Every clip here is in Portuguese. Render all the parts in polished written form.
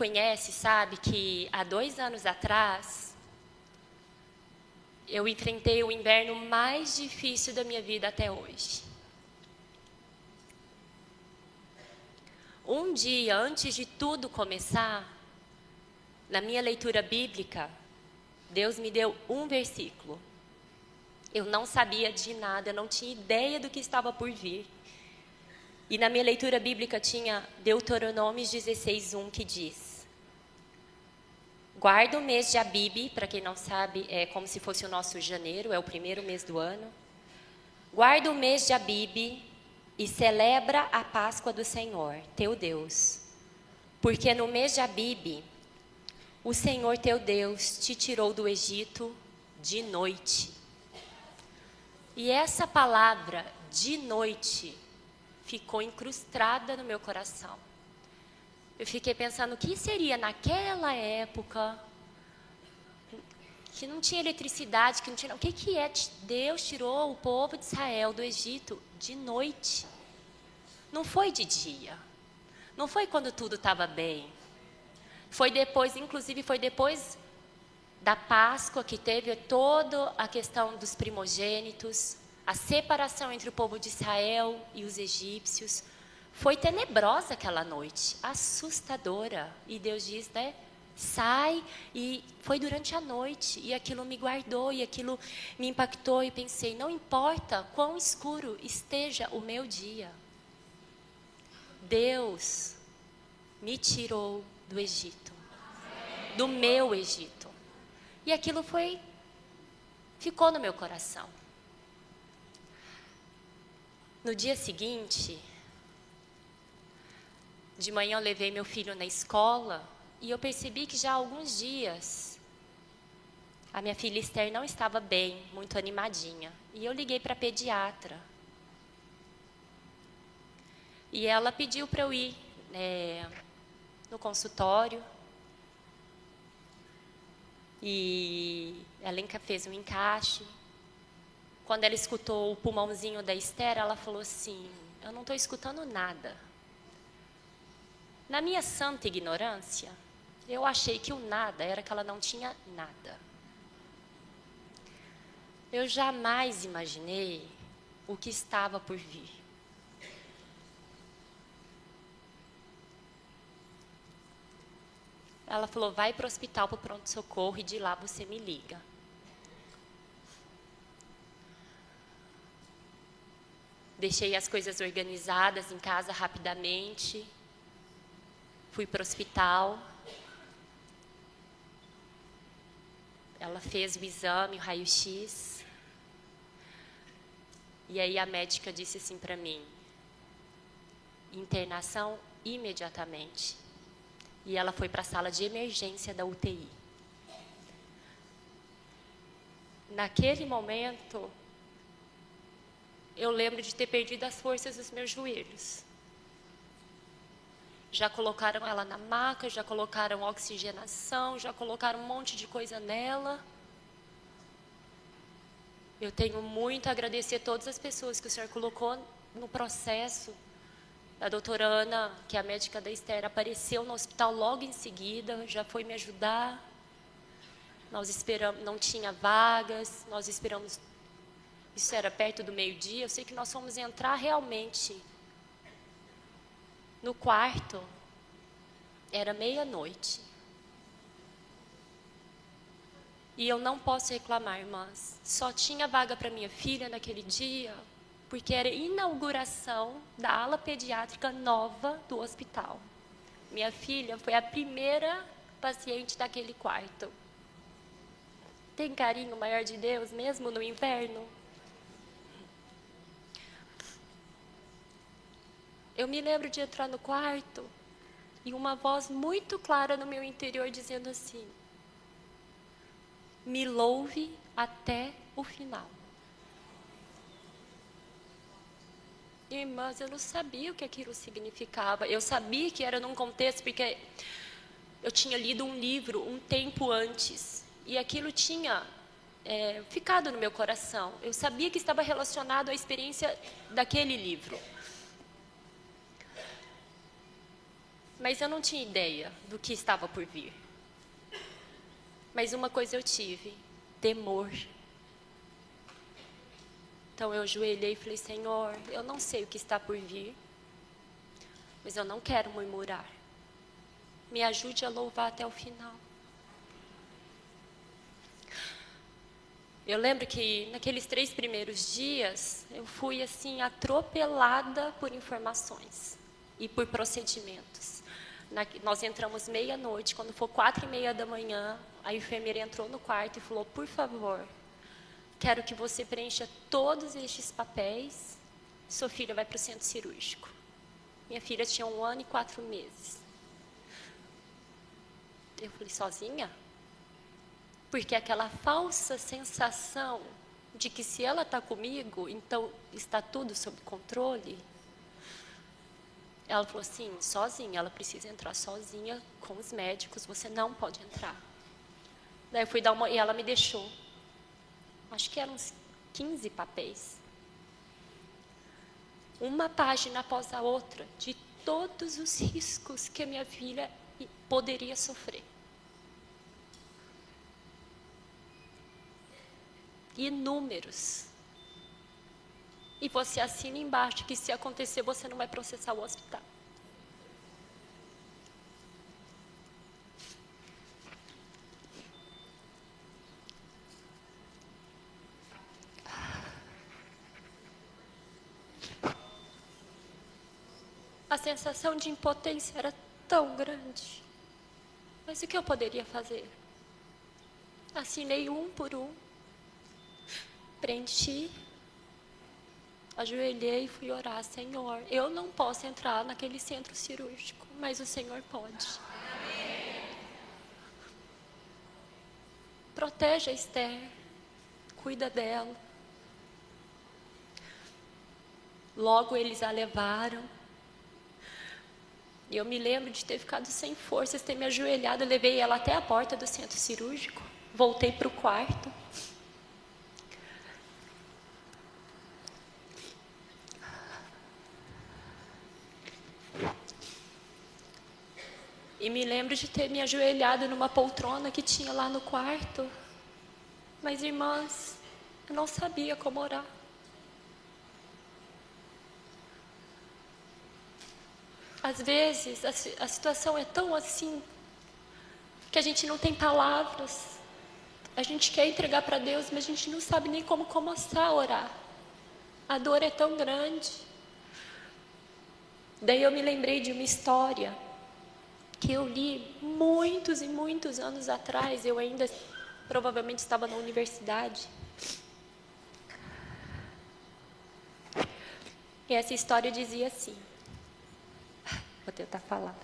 conhece sabe que há 2 anos atrás, eu enfrentei o inverno mais difícil da minha vida até hoje. Um dia antes de tudo começar, na minha leitura bíblica, Deus me deu um versículo. Eu não sabia de nada, eu não tinha ideia do que estava por vir. E na minha leitura bíblica tinha Deuteronômio 16:1, que diz: guarda o mês de Abibe, para quem não sabe, é como se fosse o nosso janeiro, é o primeiro mês do ano. Guarda o mês de Abibe e celebra a Páscoa do Senhor, teu Deus. Porque no mês de Abibe, o Senhor teu Deus te tirou do Egito de noite. E essa palavra, de noite, ficou incrustada no meu coração. Eu fiquei pensando, o que seria naquela época, que não tinha eletricidade, que não tinha... O que é Deus tirou o povo de Israel do Egito de noite? Não foi de dia. Não foi quando tudo estava bem. Foi depois, inclusive foi depois da Páscoa, que teve toda a questão dos primogênitos, a separação entre o povo de Israel e os egípcios. Foi tenebrosa aquela noite, assustadora. E Deus diz, né? Sai, e foi durante a noite, e aquilo me guardou, e aquilo me impactou, e pensei, não importa quão escuro esteja o meu dia, Deus me tirou do Egito, do meu Egito. E aquilo ficou no meu coração. No dia seguinte, de manhã eu levei meu filho na escola, e eu percebi que já há alguns dias, a minha filha Esther não estava bem, muito animadinha. E eu liguei para a pediatra. E ela pediu para eu ir no consultório. E ela fez um encaixe. Quando ela escutou o pulmãozinho da Esther, ela falou assim, eu não estou escutando nada. Na minha santa ignorância, eu achei que o nada era que ela não tinha nada. Eu jamais imaginei o que estava por vir. Ela falou, vai para o hospital, para o pronto-socorro, e de lá você me liga. Deixei as coisas organizadas em casa rapidamente. Fui para o hospital. Ela fez o exame, o raio-x. E aí a médica disse assim para mim, internação imediatamente. E ela foi para a sala de emergência da UTI. Naquele momento, eu lembro de ter perdido as forças dos meus joelhos. Já colocaram ela na maca, já colocaram oxigenação, já colocaram um monte de coisa nela. Eu tenho muito a agradecer a todas as pessoas que o Senhor colocou no processo. A doutora Ana, que é a médica da Esther, apareceu no hospital logo em seguida, já foi me ajudar. Nós esperamos, não tinha vagas, nós esperamos, isso era perto do meio-dia, eu sei que nós fomos entrar realmente no quarto, era meia-noite. E eu não posso reclamar, irmãs, só tinha vaga para minha filha naquele dia, porque era inauguração da ala pediátrica nova do hospital. Minha filha foi a primeira paciente daquele quarto. Tem carinho maior de Deus, mesmo no inverno? Eu me lembro de entrar no quarto e uma voz muito clara no meu interior dizendo assim, me louve até o final. Irmãs, eu não sabia o que aquilo significava. Eu sabia que era num contexto, porque eu tinha lido um livro um tempo antes. E aquilo tinha ficado no meu coração. Eu sabia que estava relacionado à experiência daquele livro. Mas eu não tinha ideia do que estava por vir. Mas uma coisa eu tive: temor. Então eu ajoelhei e falei: Senhor, eu não sei o que está por vir, mas eu não quero murmurar. Me ajude a louvar até o final. Eu lembro que naqueles 3 primeiros dias, eu fui assim atropelada por informações e por procedimentos. Nós entramos meia-noite, quando for 4:30 da manhã, a enfermeira entrou no quarto e falou: por favor, quero que você preencha todos estes papéis, sua filha vai para o centro cirúrgico. Minha filha tinha 1 ano e 4 meses. Eu falei: sozinha? Porque aquela falsa sensação de que se ela está comigo, então está tudo sob controle. Ela falou assim: sozinha, ela precisa entrar sozinha com os médicos, você não pode entrar. Daí eu fui dar uma, e ela me deixou. Acho que eram uns 15 papéis. Uma página após a outra, de todos os riscos que a minha filha poderia sofrer. Inúmeros. E você assina embaixo que se acontecer você não vai processar o hospital. A sensação de impotência era tão grande. Mas o que eu poderia fazer? Assinei um por um. Preenchi. Ajoelhei e fui orar: Senhor, eu não posso entrar naquele centro cirúrgico, mas o Senhor pode. Protege a Esther, cuida dela. Logo eles a levaram. E eu me lembro de ter ficado sem forças, ter me ajoelhado. Eu levei ela até a porta do centro cirúrgico. Voltei para o quarto. E me lembro de ter me ajoelhado numa poltrona que tinha lá no quarto. Mas, irmãs, eu não sabia como orar. Às vezes, a situação é tão assim, que a gente não tem palavras. A gente quer entregar para Deus, mas a gente não sabe nem como começar a orar. A dor é tão grande. Daí eu me lembrei de uma história que eu li muitos e muitos anos atrás. Eu ainda provavelmente estava na universidade. E essa história dizia assim. Vou tentar falar.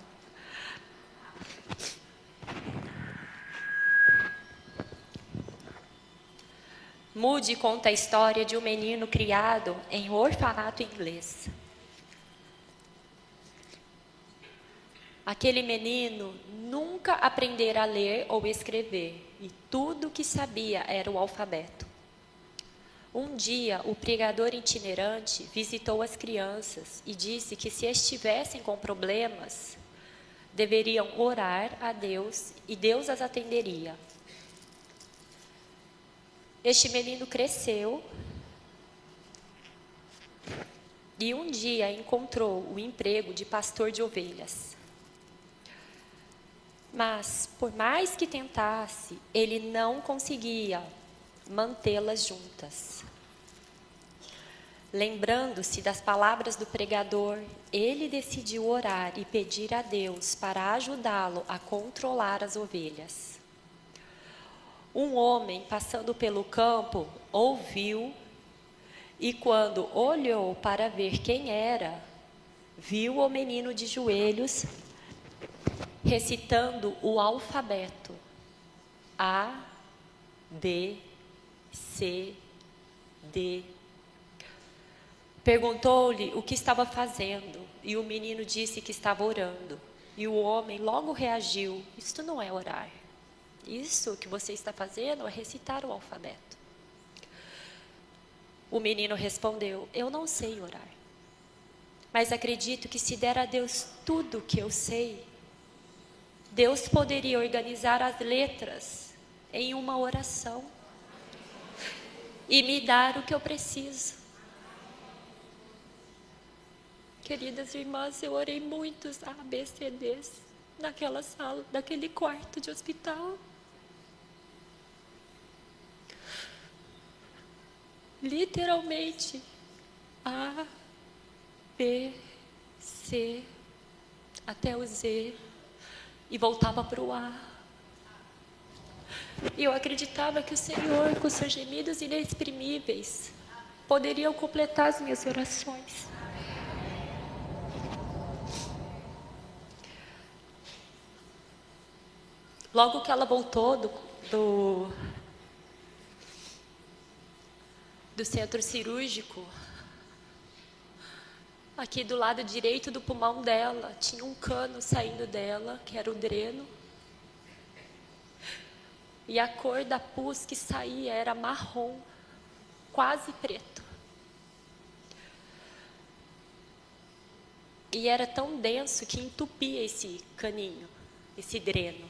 Moody conta a história de um menino criado em um orfanato inglês. Aquele menino nunca aprendera a ler ou escrever, e tudo o que sabia era o alfabeto. Um dia, o pregador itinerante visitou as crianças e disse que se estivessem com problemas, deveriam orar a Deus e Deus as atenderia. Este menino cresceu e um dia encontrou o emprego de pastor de ovelhas. Mas, por mais que tentasse, ele não conseguia mantê-las juntas. Lembrando-se das palavras do pregador, ele decidiu orar e pedir a Deus para ajudá-lo a controlar as ovelhas. Um homem passando pelo campo ouviu e, quando olhou para ver quem era, viu o menino de joelhos recitando o alfabeto: A, B, C, D. Perguntou-lhe o que estava fazendo e o menino disse que estava orando. E o homem logo reagiu: isto não é orar. Isso que você está fazendo é recitar o alfabeto. O menino respondeu: eu não sei orar. Mas acredito que se der a Deus tudo o que eu sei, Deus poderia organizar as letras em uma oração e me dar o que eu preciso. Queridas irmãs, eu orei muitos ABCDs naquela sala, naquele quarto de hospital. Literalmente, A, B, C, até o Z, e voltava para o A. E eu acreditava que o Senhor, com seus gemidos inexprimíveis, poderiam completar as minhas orações. Logo que ela voltou do centro cirúrgico, aqui do lado direito do pulmão dela, tinha um cano saindo dela, que era o dreno. E a cor da pus que saía era marrom, quase preto. E era tão denso que entupia esse caninho, esse dreno.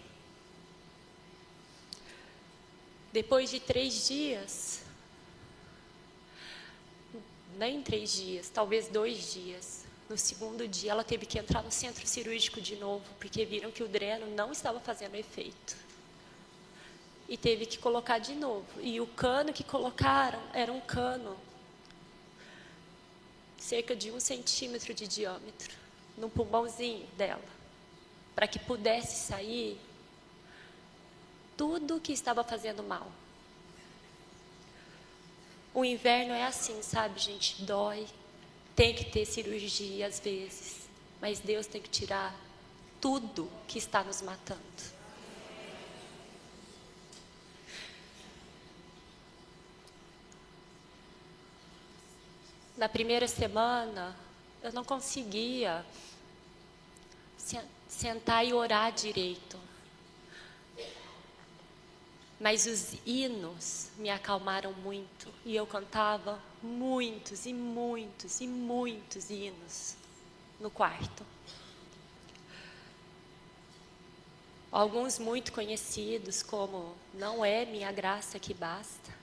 Depois de 3 dias, nem 3 dias, talvez 2 dias, no segundo dia ela teve que entrar no centro cirúrgico de novo, porque viram que o dreno não estava fazendo efeito. E teve que colocar de novo. E o cano que colocaram era um cano cerca de 1 centímetro de diâmetro, no pulmãozinho dela, para que pudesse sair tudo que estava fazendo mal. O inverno é assim, sabe, gente? Dói, tem que ter cirurgia às vezes, mas Deus tem que tirar tudo que está nos matando. Na primeira semana, eu não conseguia sentar e orar direito. Mas os hinos me acalmaram muito. E eu cantava muitos e muitos e muitos hinos no quarto. Alguns muito conhecidos, como Não é minha graça que basta.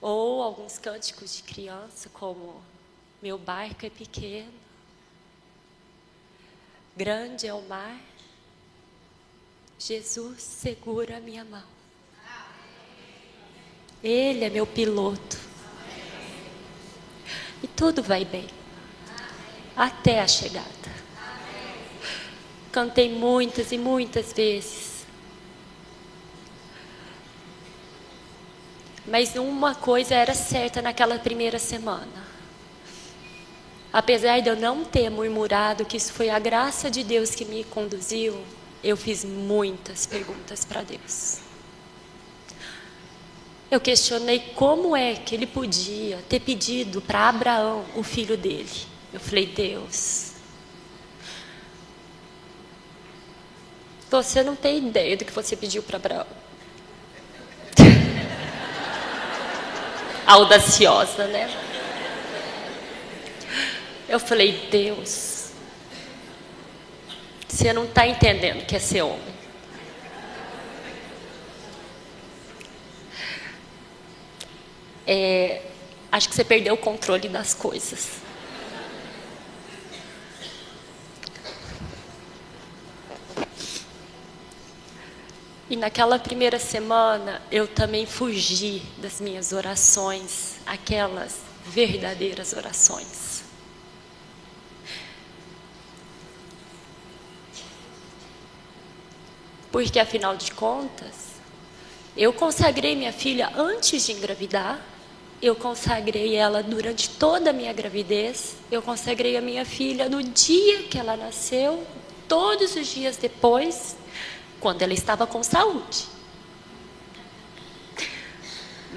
Ou alguns cânticos de criança, como Meu barco é pequeno, grande é o mar, Jesus segura a minha mão. Ele é meu piloto. E tudo vai bem, até a chegada. Cantei muitas e muitas vezes. Mas uma coisa era certa naquela primeira semana. Apesar de eu não ter murmurado que isso foi a graça de Deus que me conduziu, eu fiz muitas perguntas para Deus. Eu questionei como é que ele podia ter pedido para Abraão, o filho dele. Eu falei, Deus, você não tem ideia do que você pediu para Abraão. Audaciosa, né? Eu falei, Deus, você não está entendendo o que é ser homem. Acho que você perdeu o controle das coisas. E naquela primeira semana, eu também fugi das minhas orações, aquelas verdadeiras orações. Porque, afinal de contas, eu consagrei minha filha antes de engravidar, eu consagrei ela durante toda a minha gravidez, eu consagrei a minha filha no dia que ela nasceu, todos os dias depois, quando ela estava com saúde.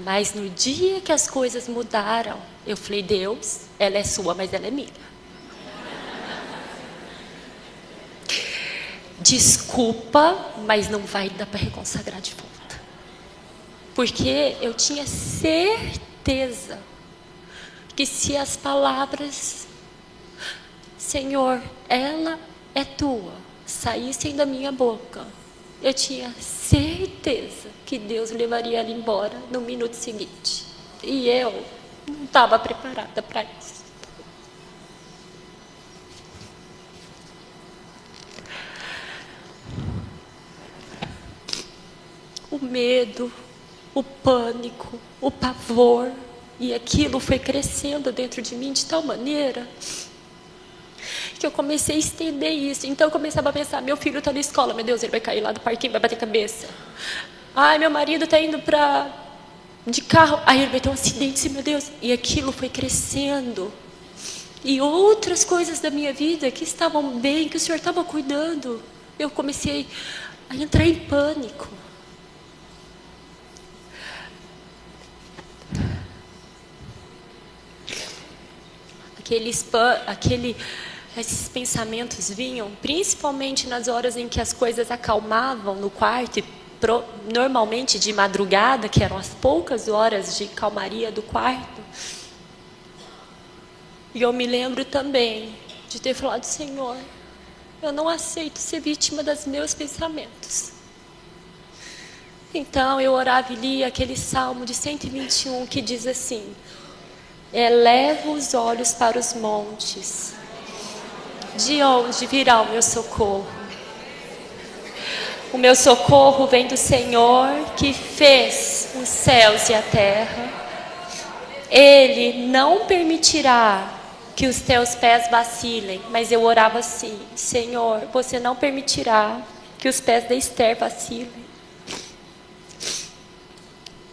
Mas no dia que as coisas mudaram, eu falei, Deus, ela é sua, mas ela é minha. Desculpa, mas não vai dar para reconsagrar de volta. Porque eu tinha certeza que se as palavras, Senhor, ela é tua, saíssem da minha boca, eu tinha certeza que Deus levaria ela embora no minuto seguinte. E eu não estava preparada para isso. O medo, o pânico, o pavor, e aquilo foi crescendo dentro de mim de tal maneira que eu comecei a estender isso. Então eu começava a pensar, meu filho está na escola, meu Deus, ele vai cair lá do parquinho, vai bater cabeça. Ai, meu marido está indo de carro, aí ele vai ter um acidente, meu Deus. E aquilo foi crescendo. E outras coisas da minha vida que estavam bem, que o Senhor estava cuidando, eu comecei a entrar em pânico. Esses pensamentos vinham principalmente nas horas em que as coisas acalmavam no quarto, normalmente de madrugada, que eram as poucas horas de calmaria do quarto. E eu me lembro também de ter falado, Senhor, eu não aceito ser vítima dos meus pensamentos. Então eu orava e lia aquele Salmo de 121 que diz assim: eleva os olhos para os montes, de onde virá o meu socorro? O meu socorro vem do Senhor que fez os céus e a terra. Ele não permitirá que os teus pés vacilem. Mas eu orava assim, Senhor, você não permitirá que os pés da Esther vacilem.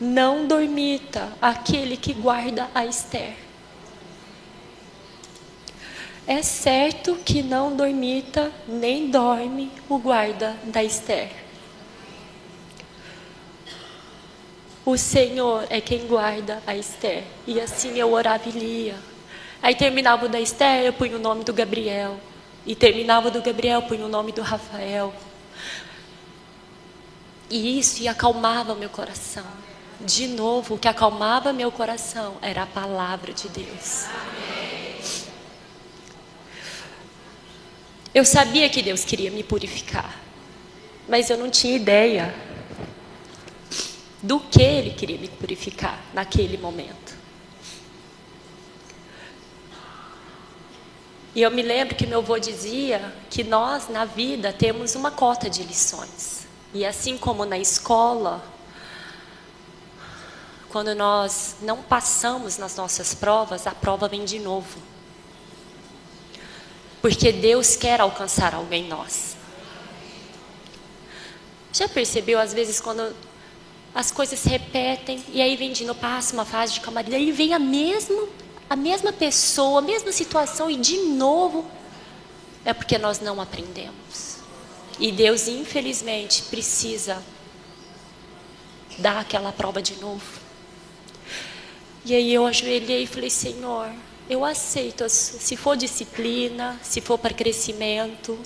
Não dormita aquele que guarda a Esther. É certo que não dormita, nem dorme o guarda da Esther. O Senhor é quem guarda a Esther. E assim eu orava e lia. Aí terminava o da Esther, eu punha o nome do Gabriel. E terminava o do Gabriel, eu punha o nome do Rafael. E isso acalmava meu coração. De novo, o que acalmava meu coração era a palavra de Deus. Eu sabia que Deus queria me purificar, mas eu não tinha ideia do que Ele queria me purificar naquele momento. E eu me lembro que meu avô dizia que nós, na vida, temos uma cota de lições. E assim como na escola, quando nós não passamos nas nossas provas, a prova vem de novo. Porque Deus quer alcançar algo em nós. Já percebeu, às vezes, quando as coisas se repetem, e aí vem de novo, passa uma fase de calmaria, aí vem a mesma pessoa, a mesma situação, e de novo, é porque nós não aprendemos. E Deus, infelizmente, precisa dar aquela prova de novo. E aí eu ajoelhei e falei, Senhor, eu aceito, se for disciplina, se for para crescimento,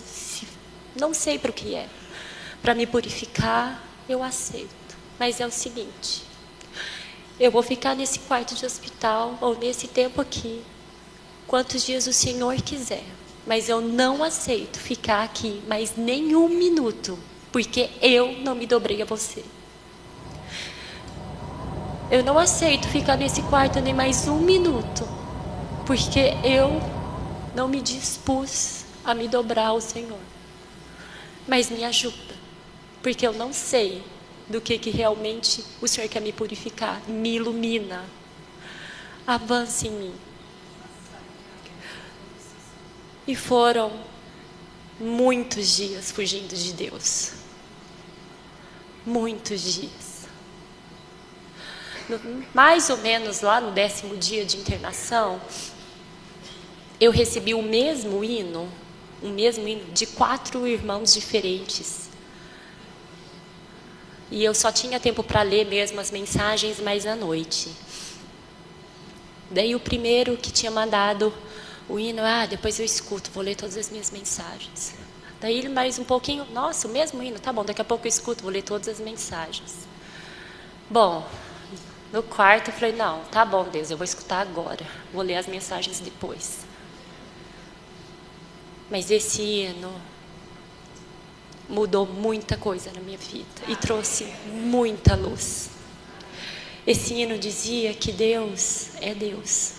não sei para o que é. Para me purificar, eu aceito. Mas é o seguinte, eu vou ficar nesse quarto de hospital, ou nesse tempo aqui, quantos dias o Senhor quiser. Mas eu não aceito ficar aqui mais nem um minuto, porque eu não me dobrei a você. Eu não aceito ficar nesse quarto nem mais um minuto, porque eu não me dispus a me dobrar ao Senhor. Mas me ajuda, porque eu não sei do que realmente o Senhor quer me purificar. Me ilumina. Avance em mim. E foram muitos dias fugindo de Deus. Muitos dias. Mais ou menos lá no 10º dia de internação, eu recebi o mesmo hino de 4 irmãos diferentes. E eu só tinha tempo para ler mesmo as mensagens mais à noite. Daí o primeiro que tinha mandado o hino, depois eu escuto, vou ler todas as minhas mensagens. Daí mais um pouquinho, nossa, o mesmo hino, tá bom, daqui a pouco eu escuto, vou ler todas as mensagens. Bom, No quarto eu falei, não, tá bom, Deus, eu vou escutar agora. Vou ler as mensagens depois. Mas esse hino mudou muita coisa na minha vida e trouxe muita luz. Esse hino dizia que Deus é Deus.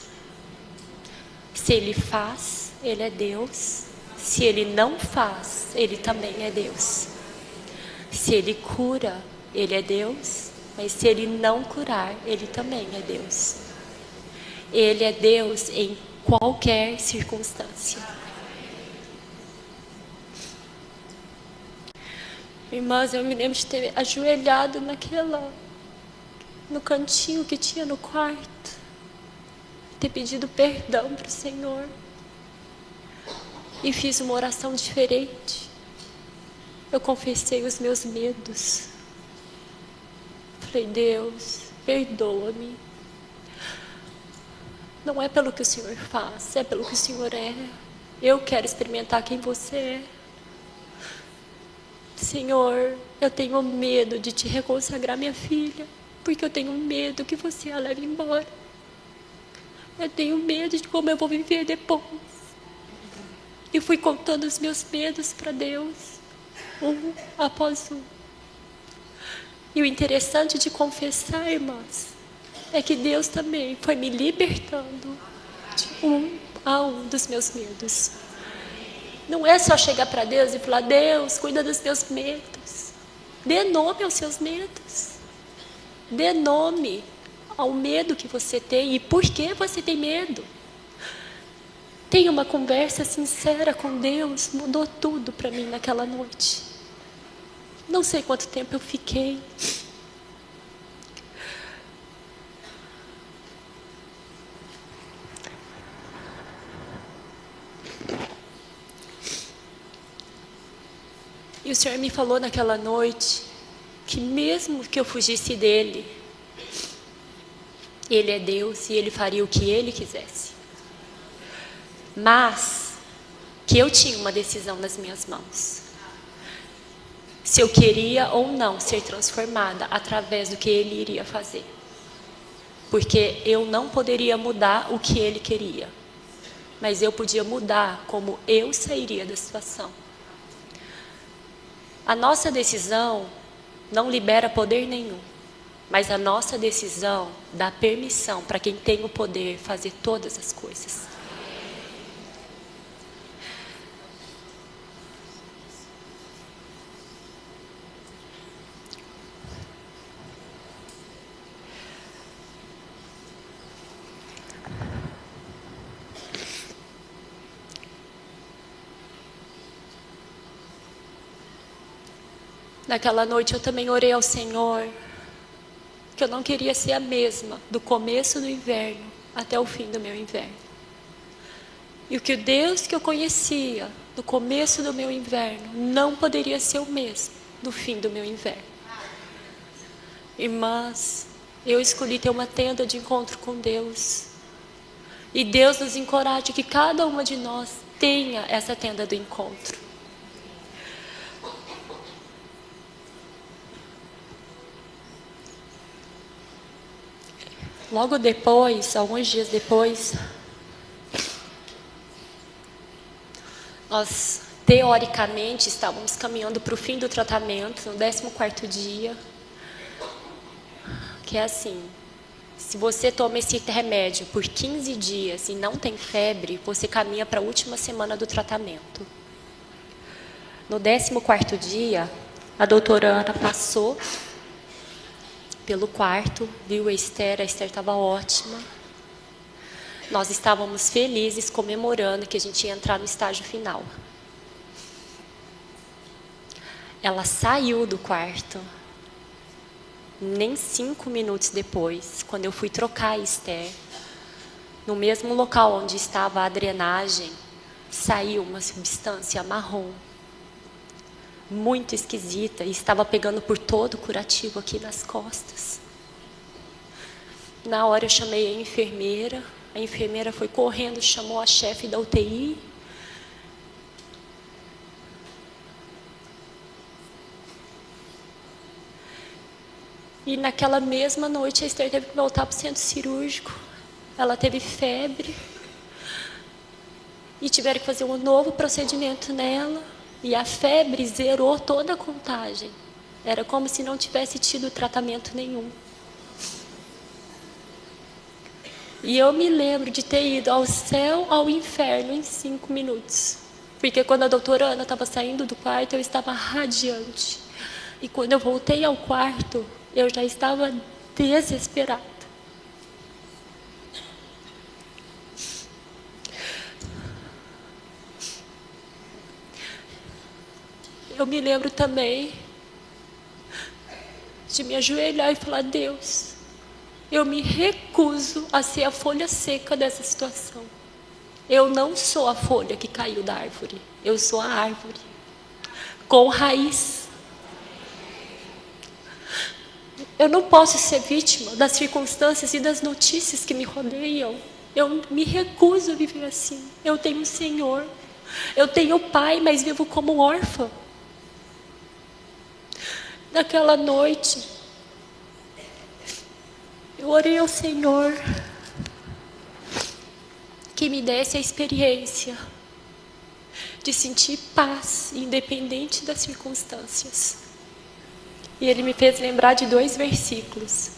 Se Ele faz, Ele é Deus. Se Ele não faz, Ele também é Deus. Se Ele cura, Ele é Deus. Mas se Ele não curar, Ele também é Deus. Ele é Deus em qualquer circunstância. Irmãs, eu me lembro de ter ajoelhado no cantinho que tinha no quarto, ter pedido perdão para o Senhor e fiz uma oração diferente. Eu confessei os meus medos. Falei, Deus, perdoa-me. Não é pelo que o Senhor faz, é pelo que o Senhor é. Eu quero experimentar quem você é. Senhor, eu tenho medo de te reconsagrar minha filha, porque eu tenho medo que você a leve embora. Eu tenho medo de como eu vou viver depois. E fui contando os meus medos para Deus, um após um. E o interessante de confessar, irmãs, é que Deus também foi me libertando de um a um dos meus medos. Não é só chegar para Deus e falar, Deus, cuida dos meus medos. Dê nome aos seus medos. Dê nome ao medo que você tem e por que você tem medo. Tenha uma conversa sincera com Deus, mudou tudo para mim naquela noite. Não sei quanto tempo eu fiquei. E o Senhor me falou naquela noite que mesmo que eu fugisse dele, Ele é Deus e Ele faria o que Ele quisesse. Mas que eu tinha uma decisão nas minhas mãos. Se eu queria ou não ser transformada através do que Ele iria fazer. Porque eu não poderia mudar o que Ele queria. Mas eu podia mudar como eu sairia da situação. A nossa decisão não libera poder nenhum, mas a nossa decisão dá permissão para quem tem o poder fazer todas as coisas. Naquela noite eu também orei ao Senhor, que eu não queria ser a mesma do começo do inverno até o fim do meu inverno. E o que o Deus que eu conhecia no começo do meu inverno não poderia ser o mesmo no fim do meu inverno. Irmãs, eu escolhi ter uma tenda de encontro com Deus. E Deus nos encoraja que cada uma de nós tenha essa tenda do encontro. Logo depois, alguns dias depois, nós teoricamente estávamos caminhando para o fim do tratamento, no 14º dia. Que é assim, se você toma esse remédio por 15 dias e não tem febre, você caminha para a última semana do tratamento. No 14º dia, a doutora Ana passou pelo quarto, viu a Esther estava ótima. Nós estávamos felizes, comemorando que a gente ia entrar no estágio final. Ela saiu do quarto, nem 5 minutos depois, quando eu fui trocar a Esther, no mesmo local onde estava a drenagem, saiu uma substância marrom, muito esquisita, e estava pegando por todo o curativo aqui nas costas. Na hora eu chamei a enfermeira foi correndo, chamou a chefe da UTI. E naquela mesma noite a Esther teve que voltar para o centro cirúrgico. Ela teve febre. E tiveram que fazer um novo procedimento nela. E a febre zerou toda a contagem. Era como se não tivesse tido tratamento nenhum. E eu me lembro de ter ido ao céu, ao inferno em 5 minutos. Porque quando a doutora Ana estava saindo do quarto, eu estava radiante. E quando eu voltei ao quarto, eu já estava desesperada. Eu me lembro também de me ajoelhar e falar: Deus, eu me recuso a ser a folha seca dessa situação. Eu não sou a folha que caiu da árvore. Eu sou a árvore com raiz. Eu não posso ser vítima das circunstâncias e das notícias que me rodeiam. Eu me recuso a viver assim. Eu tenho um Senhor. Eu tenho pai, mas vivo como órfã. Naquela noite, eu orei ao Senhor que me desse a experiência de sentir paz, independente das circunstâncias. E Ele me fez lembrar de 2 versículos.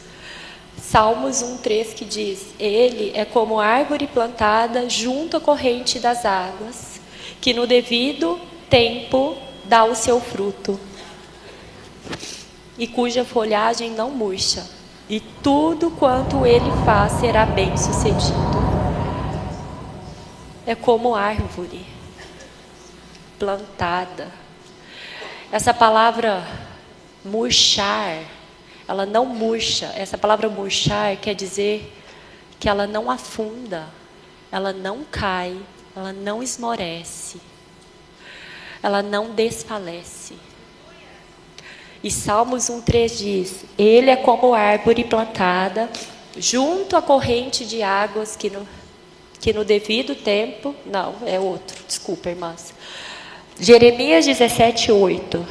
Salmos 1:3, que diz: Ele é como árvore plantada junto à corrente das águas, que no devido tempo dá o seu fruto, e cuja folhagem não murcha, e tudo quanto ele faz será bem sucedido. É como árvore plantada. Essa palavra murchar, ela não murcha. Essa palavra murchar quer dizer que ela não afunda, ela não cai, ela não esmorece, ela não desfalece. E Salmos 1:3 diz: Ele é como árvore plantada junto à corrente de águas que no devido tempo... Não, é outro, desculpa, irmãs. Jeremias 17:8.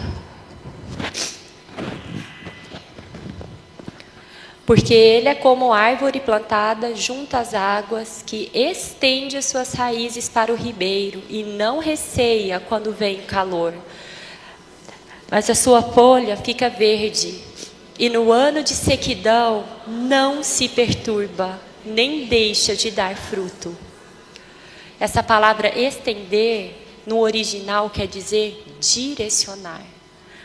Porque ele é como árvore plantada junto às águas, que estende as suas raízes para o ribeiro e não receia quando vem calor. Mas a sua folha fica verde, e no ano de sequidão não se perturba, nem deixa de dar fruto. Essa palavra estender, no original, quer dizer direcionar.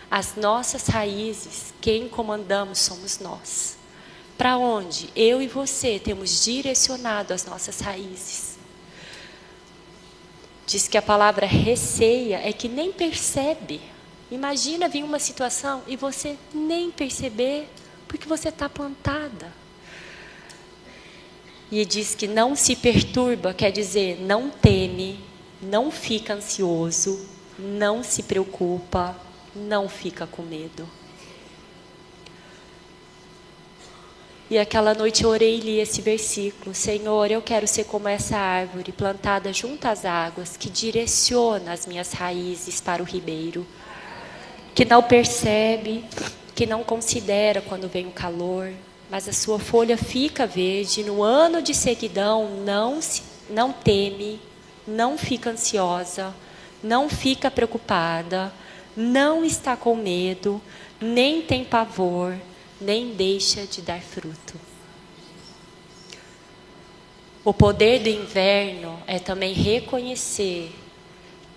As nossas raízes, quem comandamos somos nós. Para onde eu e você temos direcionado as nossas raízes? Diz que a palavra receia é que nem percebe. Imagina vir uma situação e você nem perceber, porque você está plantada. E diz que não se perturba, quer dizer, não teme, não fica ansioso, não se preocupa, não fica com medo. E aquela noite eu orei e li esse versículo: Senhor, eu quero ser como essa árvore plantada junto às águas, que direciona as minhas raízes para o ribeiro, que não percebe, que não considera quando vem o calor, mas a sua folha fica verde. No ano de sequidão não teme, não fica ansiosa, não fica preocupada, não está com medo, nem tem pavor, nem deixa de dar fruto. O poder do inverno é também reconhecer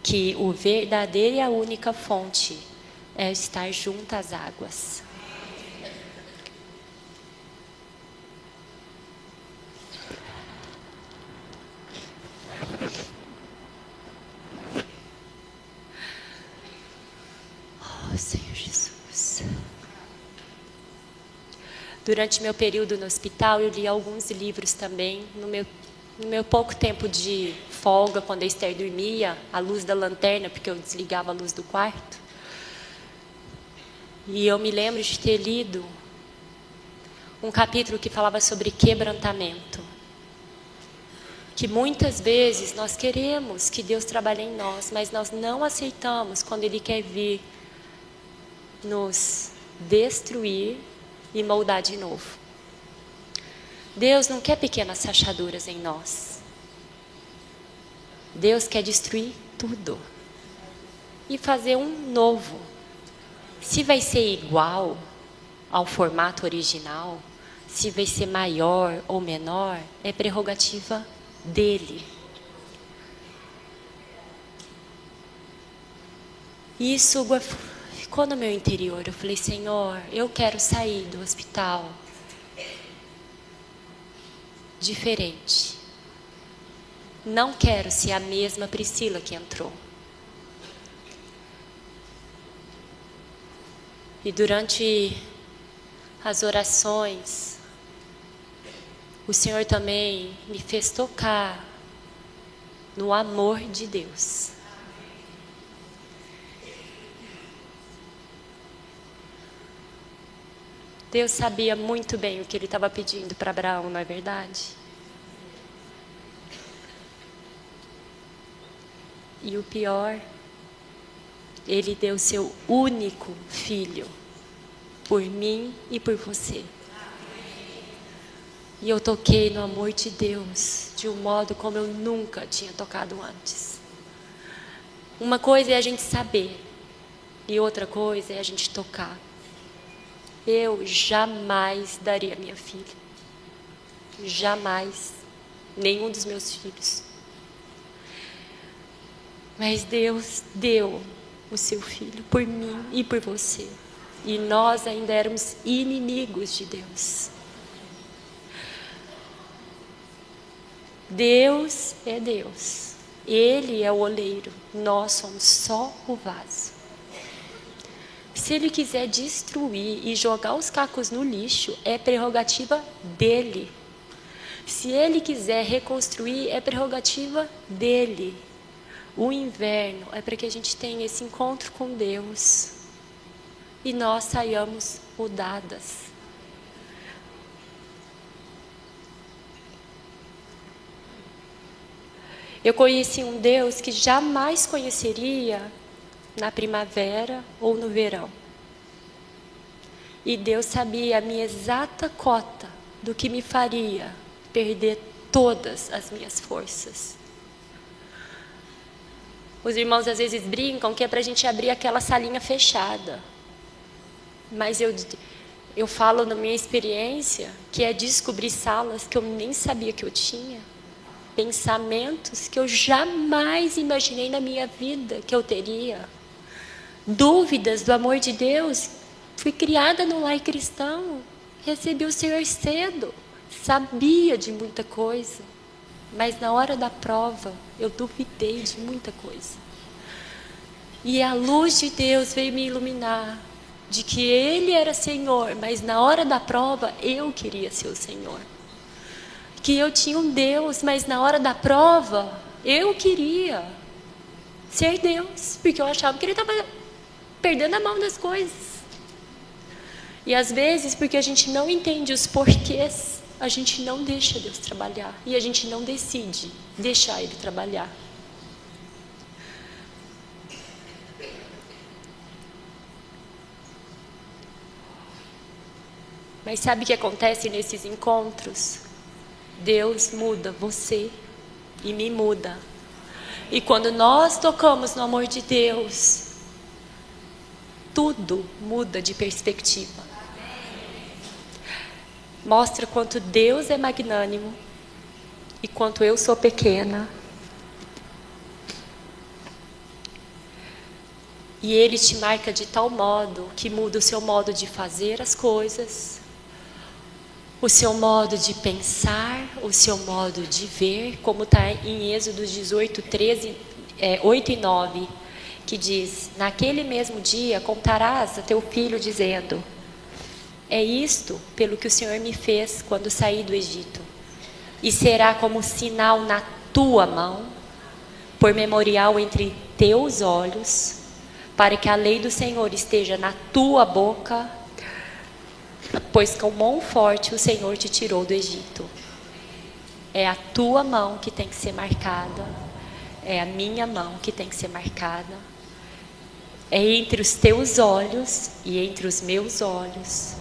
que o verdadeiro e a única fonte é estar junto às águas. Oh, Senhor Jesus. Durante meu período no hospital, eu li alguns livros também. No meu pouco tempo de folga, quando a Esther dormia, à luz da lanterna, porque eu desligava a luz do quarto. E eu me lembro de ter lido um capítulo que falava sobre quebrantamento. Que muitas vezes nós queremos que Deus trabalhe em nós, mas nós não aceitamos quando Ele quer vir nos destruir e moldar de novo. Deus não quer pequenas rachaduras em nós. Deus quer destruir tudo e fazer um novo. Se vai ser igual ao formato original, se vai ser maior ou menor, é prerrogativa dele. E isso ficou no meu interior. Eu falei, Senhor, eu quero sair do hospital diferente. Não quero ser a mesma Priscila que entrou. E durante as orações, o Senhor também me fez tocar no amor de Deus. Deus sabia muito bem o que Ele estava pedindo para Abraão, não é verdade? E o pior, Ele deu seu único filho por mim e por você. E eu toquei no amor de Deus de um modo como eu nunca tinha tocado antes. Uma coisa é a gente saber e outra coisa é a gente tocar. Eu jamais daria minha filha. Jamais. Nenhum dos meus filhos. Mas Deus deu o seu filho por mim e por você. E nós ainda éramos inimigos de Deus. Deus é Deus. Ele é o oleiro. Nós somos só o vaso. Se Ele quiser destruir e jogar os cacos no lixo, é prerrogativa dele. Se Ele quiser reconstruir, é prerrogativa dele. O inverno é para que a gente tenha esse encontro com Deus e nós saiamos mudadas. Eu conheci um Deus que jamais conheceria na primavera ou no verão. E Deus sabia a minha exata cota do que me faria perder todas as minhas forças. Os irmãos às vezes brincam que é para a gente abrir aquela salinha fechada. Mas eu falo na minha experiência que é descobrir salas que eu nem sabia que eu tinha. Pensamentos que eu jamais imaginei na minha vida que eu teria. Dúvidas do amor de Deus. Fui criada no lar cristão. Recebi o Senhor cedo. Sabia de muita coisa. Mas na hora da prova, eu duvidei de muita coisa. E a luz de Deus veio me iluminar. De que Ele era Senhor. Mas na hora da prova, eu queria ser o Senhor. Que eu tinha um Deus, mas na hora da prova, eu queria ser Deus. Porque eu achava que Ele estava perdendo a mão das coisas. E às vezes, porque a gente não entende os porquês, a gente não deixa Deus trabalhar. E a gente não decide deixar Ele trabalhar. Mas sabe o que acontece nesses encontros? Deus muda você e me muda. E quando nós tocamos no amor de Deus, tudo muda de perspectiva. Mostra quanto Deus é magnânimo e quanto eu sou pequena. E Ele te marca de tal modo que muda o seu modo de fazer as coisas, o seu modo de pensar, o seu modo de ver, como está em Êxodo 18, 8 e 9, que diz: naquele mesmo dia contarás a teu filho dizendo: é isto pelo que o Senhor me fez quando saí do Egito, e será como sinal na tua mão, por memorial entre teus olhos, para que a lei do Senhor esteja na tua boca, pois com mão forte o Senhor te tirou do Egito. É a tua mão que tem que ser marcada, é a minha mão que tem que ser marcada, é entre os teus olhos e entre os meus olhos.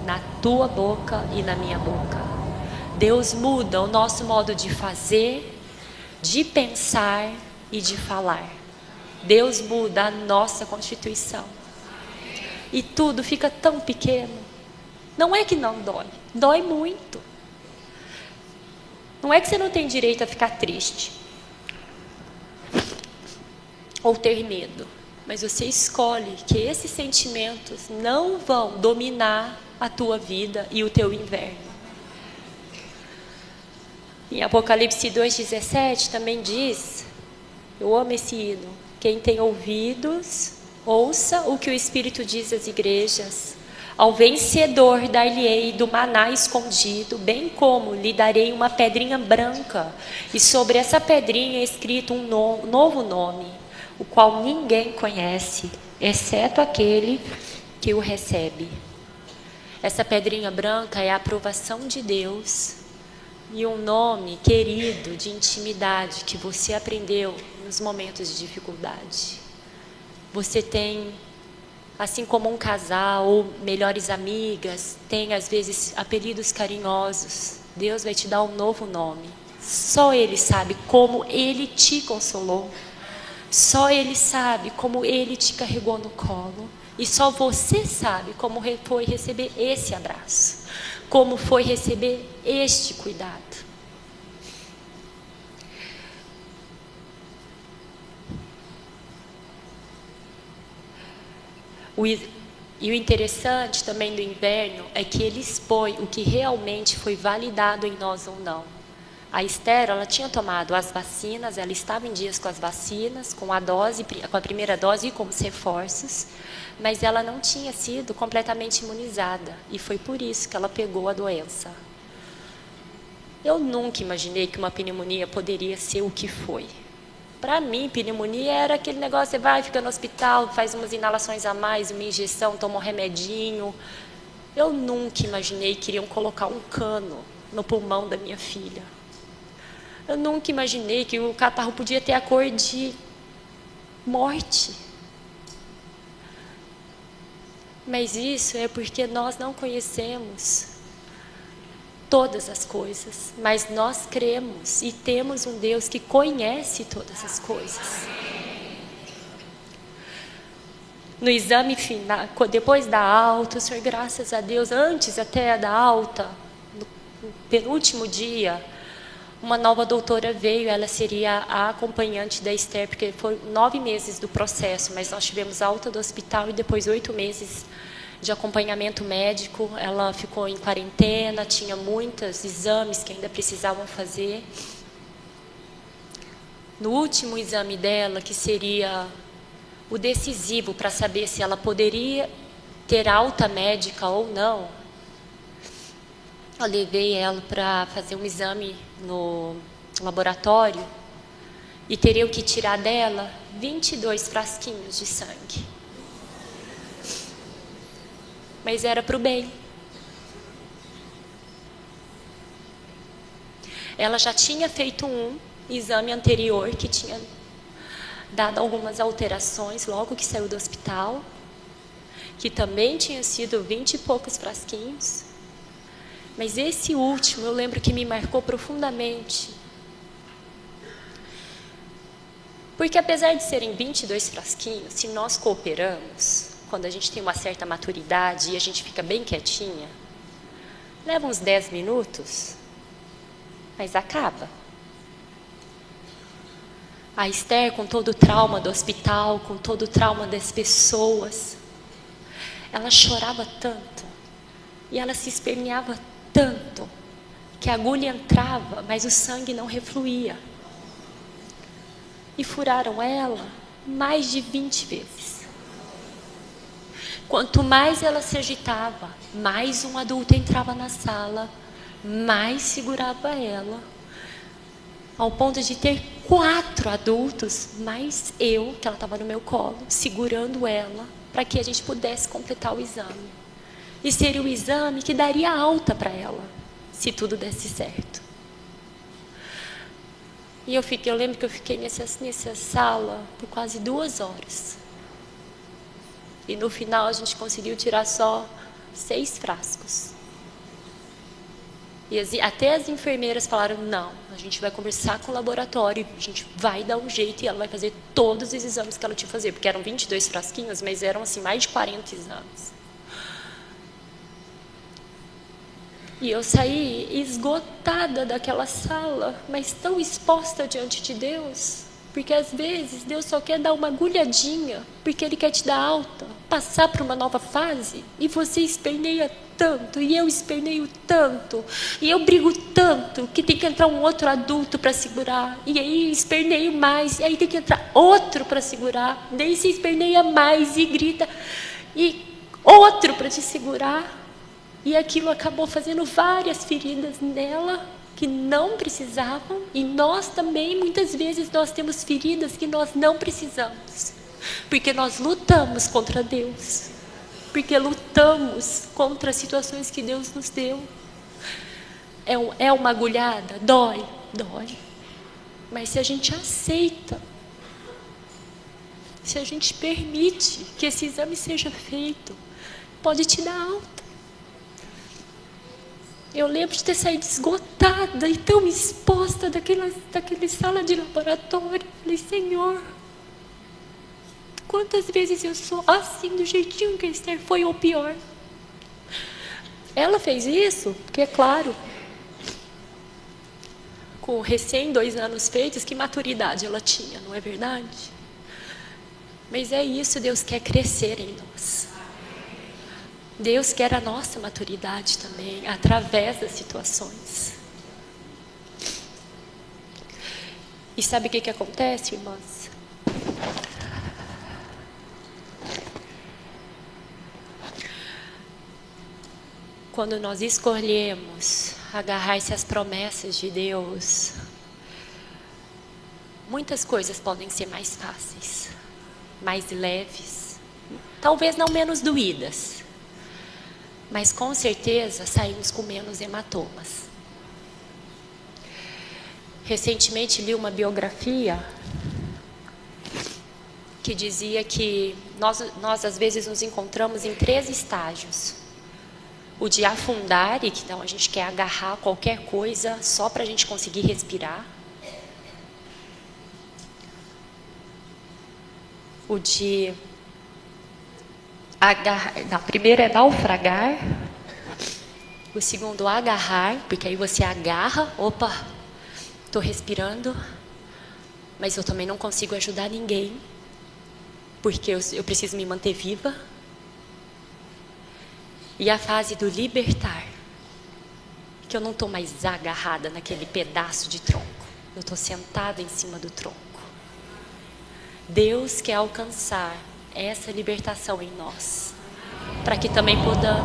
na tua boca e na minha boca. Deus muda o nosso modo de fazer, de pensar e de falar. Deus muda a nossa constituição. E tudo fica tão pequeno. Não é que não dói, dói muito. Não é que você não tem direito a ficar triste ou ter medo, mas você escolhe que esses sentimentos não vão dominar a tua vida e o teu inverno. Em Apocalipse 2,17 também diz, eu amo esse hino, quem tem ouvidos, ouça o que o Espírito diz às igrejas. Ao vencedor dar-lhe-ei do maná escondido, bem como lhe darei uma pedrinha branca, e sobre essa pedrinha é escrito um novo nome, o qual ninguém conhece, exceto aquele que o recebe. Essa pedrinha branca é a aprovação de Deus e um nome querido de intimidade que você aprendeu nos momentos de dificuldade. Você tem, assim como um casal ou melhores amigas, tem às vezes apelidos carinhosos. Deus vai te dar um novo nome. Só Ele sabe como Ele te consolou. Só Ele sabe como Ele te carregou no colo. E só você sabe como foi receber esse abraço. Como foi receber este cuidado. E o interessante também do inverno é que ele expõe o que realmente foi validado em nós ou não. A Esther, ela tinha tomado as vacinas, ela estava em dias com as vacinas, com a primeira dose e com os reforços, mas ela não tinha sido completamente imunizada, e foi por isso que ela pegou a doença. Eu nunca imaginei que uma pneumonia poderia ser o que foi. Para mim, pneumonia era aquele negócio, você vai, fica no hospital, faz umas inalações a mais, uma injeção, toma um remedinho. Eu nunca imaginei que iriam colocar um cano no pulmão da minha filha. Eu nunca imaginei que o catarro podia ter a cor de morte. Mas isso é porque nós não conhecemos todas as coisas, mas nós cremos e temos um Deus que conhece todas as coisas. No exame final, depois da alta, o Senhor, graças a Deus, antes até da alta, no penúltimo dia, uma nova doutora veio, ela seria a acompanhante da Esther, porque foram 9 meses do processo, mas nós tivemos alta do hospital e depois 8 meses de acompanhamento médico. Ela ficou em quarentena, tinha muitos exames que ainda precisavam fazer. No último exame dela, que seria o decisivo para saber se ela poderia ter alta médica ou não, eu levei ela para fazer um exame no laboratório e teriam que tirar dela 22 frasquinhos de sangue. Mas era para o bem. Ela já tinha feito um exame anterior que tinha dado algumas alterações logo que saiu do hospital, que também tinha sido 20 e poucos frasquinhos. Mas esse último eu lembro que me marcou profundamente. Porque apesar de serem 22 frasquinhos, se nós cooperamos, quando a gente tem uma certa maturidade e a gente fica bem quietinha, leva uns 10 minutos, mas acaba. A Esther, com todo o trauma do hospital, com todo o trauma das pessoas, ela chorava tanto e ela se esperneava tanto que a agulha entrava, mas o sangue não refluía. E furaram ela mais de 20 vezes. Quanto mais ela se agitava, mais um adulto entrava na sala, mais segurava ela, ao ponto de ter 4 adultos, mais eu, que ela estava no meu colo, segurando ela, para que a gente pudesse completar o exame. E seria o exame que daria alta para ela, se tudo desse certo. E eu lembro que eu fiquei nessa sala por quase 2 horas. E no final a gente conseguiu tirar só 6 frascos. E até as enfermeiras falaram, não, a gente vai conversar com o laboratório, a gente vai dar um jeito e ela vai fazer todos os exames que ela tinha que fazer, porque eram 22 frasquinhos, mas eram assim, mais de 40 exames. E eu saí esgotada daquela sala, mas tão exposta diante de Deus, porque às vezes Deus só quer dar uma agulhadinha, porque Ele quer te dar alta, passar para uma nova fase, e você esperneia tanto, e eu esperneio tanto, e eu brigo tanto, que tem que entrar um outro adulto para segurar, e aí esperneio mais, e aí tem que entrar outro para segurar, daí se esperneia mais e grita, e outro para te segurar. E aquilo acabou fazendo várias feridas nela que não precisavam. E nós também, muitas vezes, nós temos feridas que nós não precisamos. Porque nós lutamos contra Deus. Porque lutamos contra as situações que Deus nos deu. É uma agulhada? Dói, dói. Mas se a gente aceita, se a gente permite que esse exame seja feito, pode te dar alta. Eu lembro de ter saído esgotada e tão exposta daquela sala de laboratório. Falei, Senhor, quantas vezes eu sou assim, do jeitinho que a Esther foi, ou pior. Ela fez isso, porque é claro, com recém 2 anos feitos, que maturidade ela tinha, não é verdade? Mas é isso, Deus quer crescer em nós. Deus quer a nossa maturidade também, através das situações. E sabe o que acontece, irmãs? Quando nós escolhemos agarrar-se às promessas de Deus, muitas coisas podem ser mais fáceis, mais leves, talvez não menos doídas. Mas com certeza saímos com menos hematomas. Recentemente li uma biografia que dizia que nós às vezes nos encontramos em 3 estágios. O de afundar, e que então a gente quer agarrar qualquer coisa só para a gente conseguir respirar. O de agarrar, não, primeiro é naufragar, o segundo agarrar, porque aí você agarra, opa, estou respirando, mas eu também não consigo ajudar ninguém, porque eu preciso me manter viva. E a fase do libertar, que eu não estou mais agarrada naquele pedaço de tronco, eu estou sentada em cima do tronco. Deus quer alcançar essa libertação em nós, para que também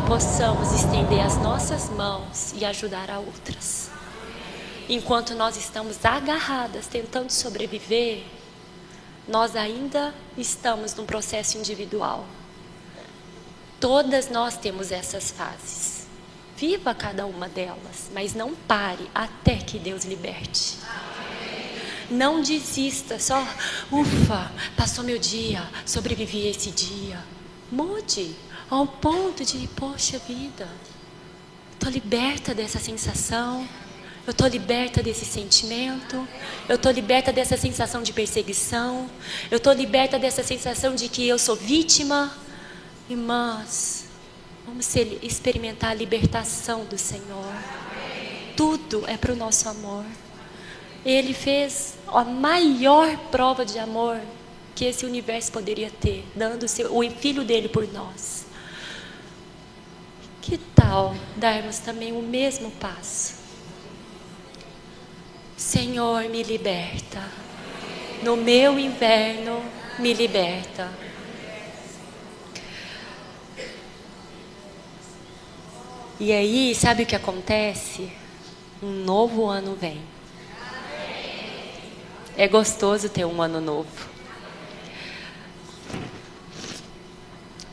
possamos estender as nossas mãos e ajudar a outras. Enquanto nós estamos agarradas, tentando sobreviver, nós ainda estamos num processo individual. Todas nós temos essas fases. Viva cada uma delas, mas não pare até que Deus liberte. Não desista, só, ufa, passou meu dia, sobrevivi a esse dia. Mude ao ponto de, poxa vida, estou liberta dessa sensação, eu estou liberta desse sentimento, eu estou liberta dessa sensação de perseguição, eu estou liberta dessa sensação de que eu sou vítima. Irmãs, vamos experimentar a libertação do Senhor. Tudo é para o nosso amor. Ele fez a maior prova de amor que esse universo poderia ter, dando o Filho dele por nós. Que tal darmos também o mesmo passo? Senhor, me liberta. No meu inverno, me liberta. E aí, sabe o que acontece? Um novo ano vem. É gostoso ter um ano novo.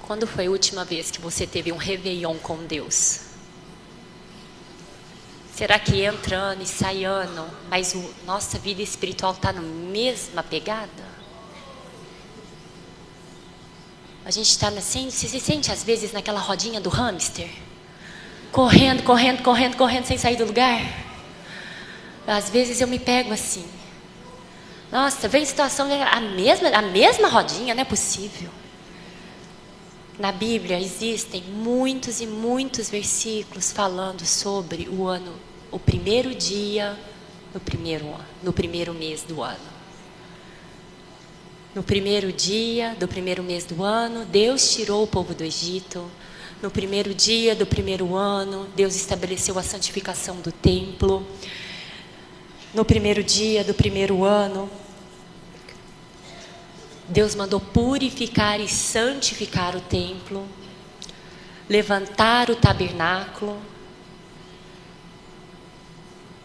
Quando foi a última vez que você teve um réveillon com Deus? Será que entra ano e sai ano, mas nossa vida espiritual está na mesma pegada? A gente está assim, você se sente às vezes naquela rodinha do hamster? Correndo, correndo, correndo, correndo, sem sair do lugar. Às vezes eu me pego assim. Nossa, vem situação, a mesma rodinha, não é possível. Na Bíblia existem muitos e muitos versículos falando sobre o primeiro dia do no primeiro mês do ano. No primeiro dia do primeiro mês do ano, Deus tirou o povo do Egito. No primeiro dia do primeiro ano, Deus estabeleceu a santificação do templo. No primeiro dia do primeiro ano, Deus mandou purificar e santificar o templo, levantar o tabernáculo,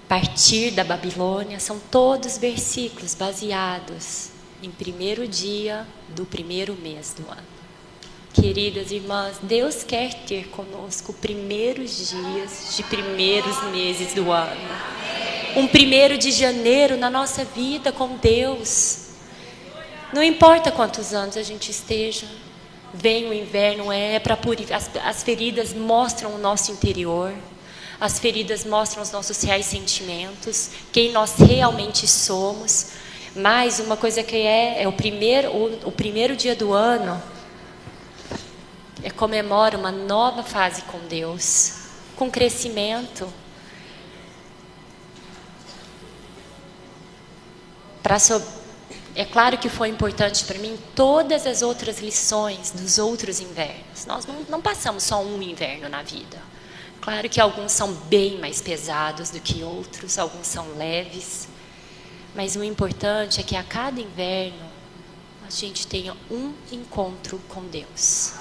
partir da Babilônia. São todos versículos baseados em primeiro dia do primeiro mês do ano. Queridas irmãs, Deus quer ter conosco primeiros dias de primeiros meses do ano. Um 1º de janeiro na nossa vida com Deus. Não importa quantos anos a gente esteja, vem o inverno, para purificar. As feridas mostram o nosso interior, as feridas mostram os nossos reais sentimentos, quem nós realmente somos. Mas uma coisa que o primeiro dia do ano, comemora uma nova fase com Deus, com crescimento. É claro que foi importante para mim todas as outras lições dos outros invernos. Nós não passamos só um inverno na vida. Claro que alguns são bem mais pesados do que outros, alguns são leves. Mas o importante é que a cada inverno a gente tenha um encontro com Deus.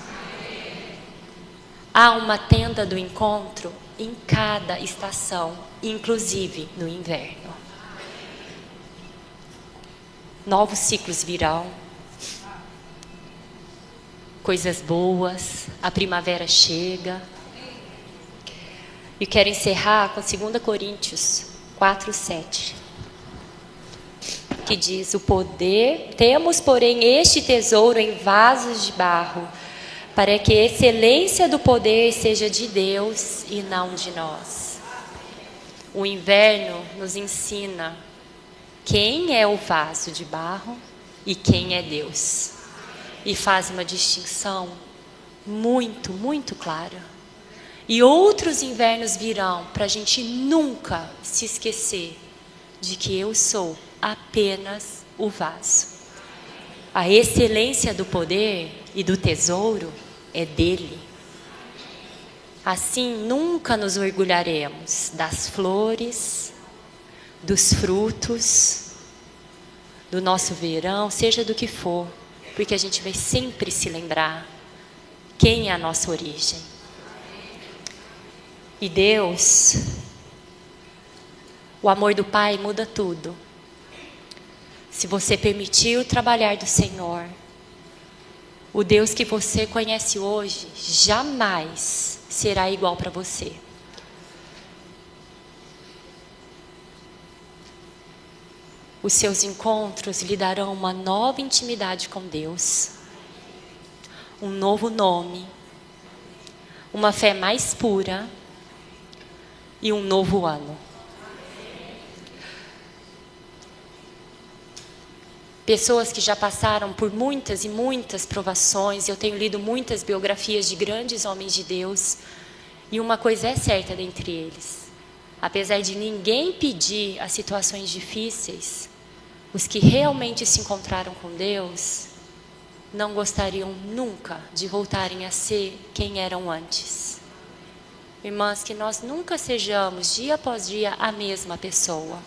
Há uma tenda do encontro em cada estação, inclusive no inverno. Novos ciclos virão, coisas boas, a primavera chega. E quero encerrar com 2 Coríntios 4:7, que diz: temos, porém, este tesouro em vasos de barro, para que a excelência do poder seja de Deus e não de nós. O inverno nos ensina quem é o vaso de barro e quem é Deus. E faz uma distinção muito, muito clara. E outros invernos virão para a gente nunca se esquecer de que eu sou apenas o vaso. A excelência do poder e do tesouro é dele. Assim, nunca nos orgulharemos das flores, dos frutos, do nosso verão, seja do que for, porque a gente vai sempre se lembrar quem é a nossa origem. E Deus, o amor do Pai muda tudo. Se você permitir o trabalhar do Senhor, o Deus que você conhece hoje jamais será igual para você. Os seus encontros lhe darão uma nova intimidade com Deus, um novo nome, uma fé mais pura e um novo ano. Pessoas que já passaram por muitas e muitas provações, eu tenho lido muitas biografias de grandes homens de Deus, e uma coisa é certa dentre eles: apesar de ninguém pedir as situações difíceis, os que realmente se encontraram com Deus não gostariam nunca de voltarem a ser quem eram antes. Irmãs, que nós nunca sejamos dia após dia a mesma pessoa.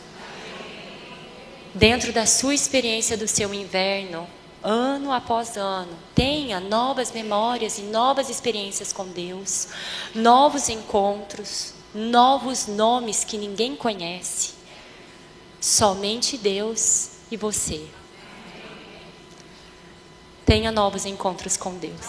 Dentro da sua experiência do seu inverno, ano após ano, tenha novas memórias e novas experiências com Deus, novos encontros, novos nomes que ninguém conhece. Somente Deus e você. Tenha novos encontros com Deus.